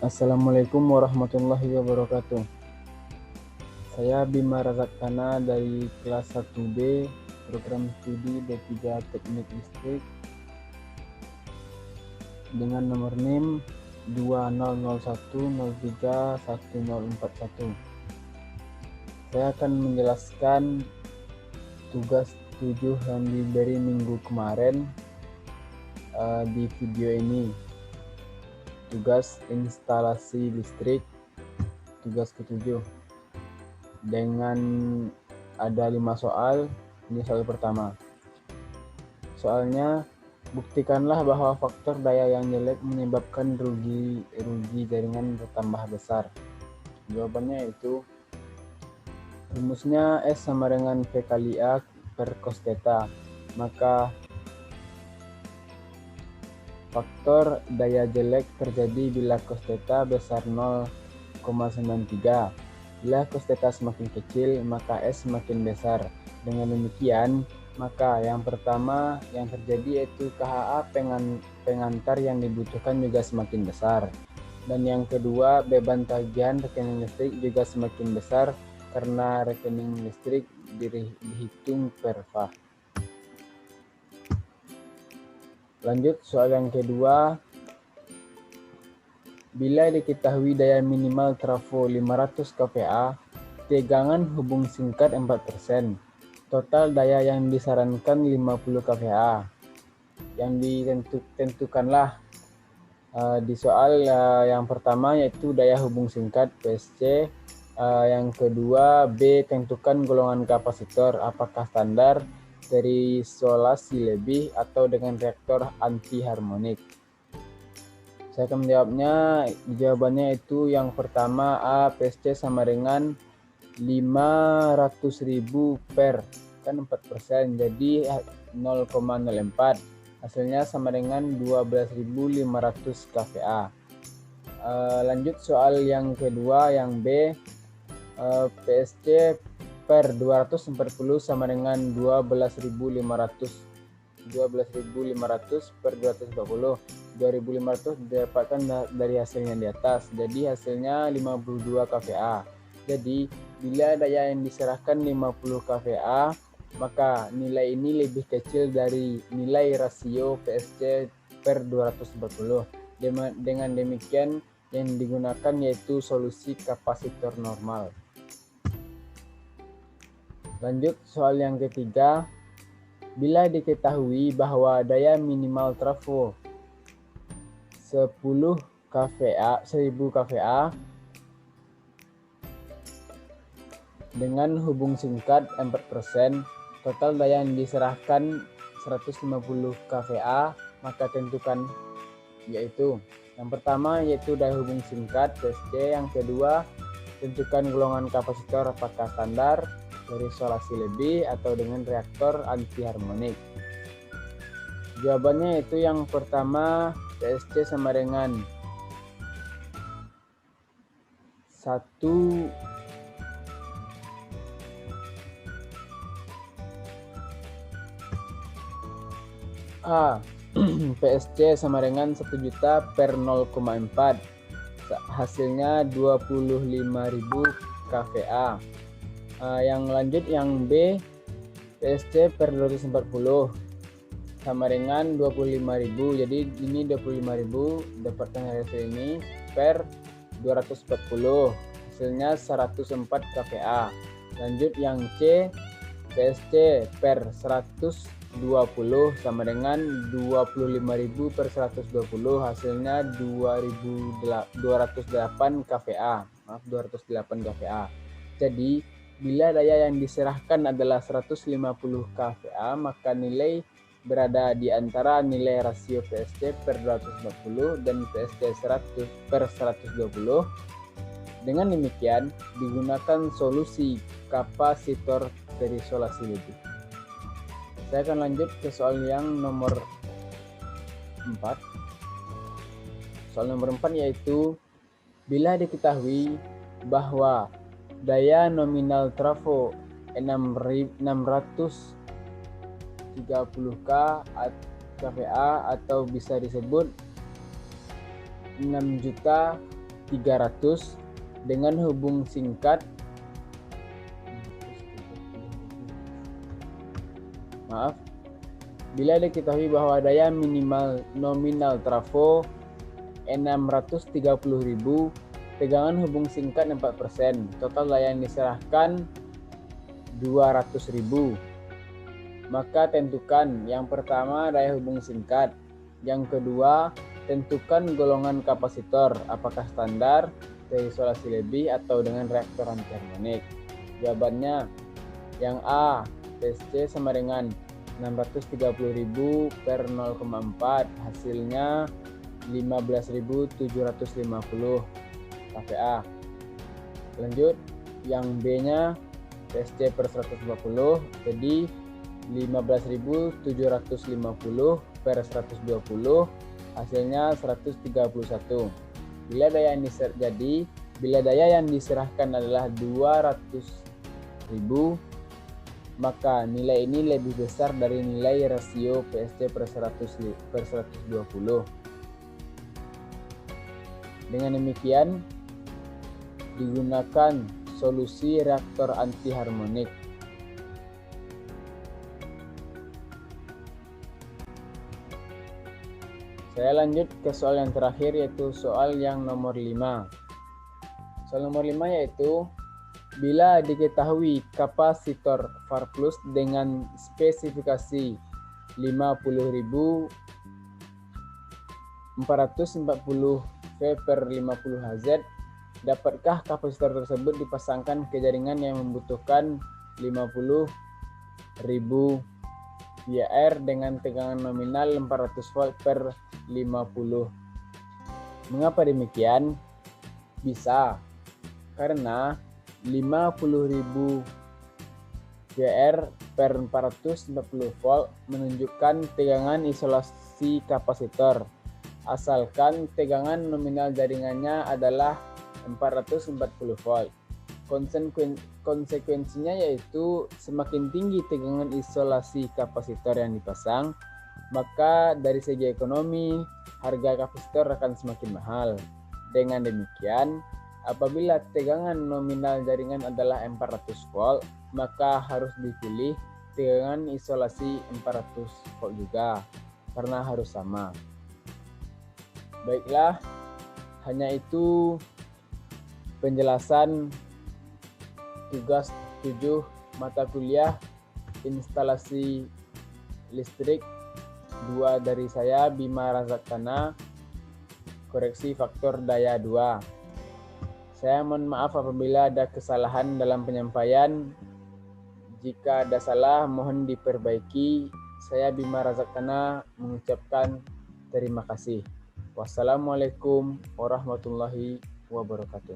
Assalamualaikum warahmatullahi wabarakatuh. Saya Bima Razakana dari kelas 1B program studi D3 Teknik Listrik dengan nomor NIM 2001031041. Saya akan menjelaskan tugas 7 yang diberi minggu kemarin di video ini. Tugas instalasi listrik, tugas ke-7. Dengan ada 5 soal. Ini soal pertama. Soalnya, buktikanlah bahwa faktor daya yang jelek menyebabkan rugi jaringan bertambah besar. Jawabannya yaitu rumusnya S sama dengan P kali A per cos theta. Maka faktor daya jelek terjadi bila cos theta besar 0,93. Bila cos theta semakin kecil, maka S semakin besar. Dengan demikian, maka yang pertama yang terjadi yaitu KHA pengantar yang dibutuhkan juga semakin besar. Dan yang kedua, beban tagihan rekening listrik juga semakin besar karena rekening listrik dihitung per VAH. Lanjut soal yang kedua. Bila diketahui daya minimal trafo 500 kVA, tegangan hubung singkat 4%. Total daya yang disarankan 50 kVA. Yang ditentukanlah di soal yang pertama yaitu daya hubung singkat PSC. Yang kedua, B, tentukan golongan kapasitor, apakah standar, terisolasi lebih, atau dengan reaktor anti harmonik. Saya akan menjawabnya. Jawabannya itu yang pertama, A, PSC sama dengan 500.000 per, kan 4%, jadi 0,04. Hasilnya sama dengan 12.500 kVA. Lanjut soal yang kedua, yang B. PSC per 240 sama dengan 12.500 per 240. 2.500 didapatkan dari hasilnya di atas, jadi hasilnya 52 kVA. Jadi bila daya yang diserahkan 50 kVA, maka nilai ini lebih kecil dari nilai rasio PSC per 240. Dengan demikian yang digunakan yaitu solusi kapasitor normal. Lanjut soal yang ketiga. Bila diketahui bahwa daya minimal trafo 1000 kVA dengan hubung singkat 4%, total daya yang diserahkan 150 kVA, maka tentukan yaitu yang pertama yaitu daya hubung singkat PSC, yang kedua tentukan golongan kapasitor, apakah standar, terisolasi lebih, atau dengan reaktor anti harmonik. Jawabannya itu yang pertama, PSC sama dengan 1 A. PSC sama dengan 1 juta per 0,4. Hasilnya 25.000 kVA. Yang lanjut yang B, PSC per 240 sama dengan 25.000. Jadi ini 25.000 dapatkan hasil ini per 240. Hasilnya 104 kVA. Lanjut yang C, PSC per 120 sama dengan 25.000 per 120. Hasilnya 208 kVA. Maaf, 208 kVA. Jadi bila daya yang diserahkan adalah 150 kVA, maka nilai berada di antara nilai rasio PSC per 240 dan PSC 100 per 120. Dengan demikian, digunakan solusi kapasitor terisolasi lebih. Saya akan lanjut ke soal yang nomor 4. Soal nomor 4 yaitu, bila diketahui bahwa daya nominal trafo 630 kVA atau bisa disebut 6 juta 300 dengan hubung singkat bila diketahui bahwa daya minimal nominal trafo 630.000, tegangan hubung singkat 4%, total daya yang diserahkan 200.000. Maka tentukan yang pertama daya hubung singkat, yang kedua tentukan golongan kapasitor, apakah standar, terisolasi lebih, atau dengan reaktor anti harmonik. Jawabannya yang A, PSC sama dengan 630.000 per 0,4, hasilnya 15.750 kVA. Lanjut, yang B-nya PSC per 140, jadi 15.750 per 120, hasilnya 131. Bila daya yang diserahkan adalah 200.000, maka nilai ini lebih besar dari nilai rasio PSC per 120. Dengan demikian, digunakan solusi reaktor anti harmonik. Saya lanjut ke soal yang terakhir, yaitu soal yang nomor 5. Soal nomor 5 yaitu, bila diketahui kapasitor VAR plus dengan spesifikasi 50.440 V per 50 Hz, dapatkah kapasitor tersebut dipasangkan ke jaringan yang membutuhkan 50.000 VAR dengan tegangan nominal 400 volt per 50. Mengapa demikian? Bisa karena 50.000 VAR per 440 volt menunjukkan tegangan isolasi kapasitor, asalkan tegangan nominal jaringannya adalah 440 volt. Konsekuensinya yaitu semakin tinggi tegangan isolasi kapasitor yang dipasang, maka dari segi ekonomi harga kapasitor akan semakin mahal. Dengan demikian, apabila tegangan nominal jaringan adalah 400 volt, maka harus dipilih tegangan isolasi 400 volt juga, karena harus sama. Baiklah, hanya itu penjelasan tugas 7 mata kuliah instalasi listrik 2 dari saya, Bima Razaktana, koreksi faktor daya 2. Saya mohon maaf apabila ada kesalahan dalam penyampaian. Jika ada salah, mohon diperbaiki. Saya Bima Razaktana mengucapkan terima kasih. Wassalamualaikum warahmatullahi wabarakatuh.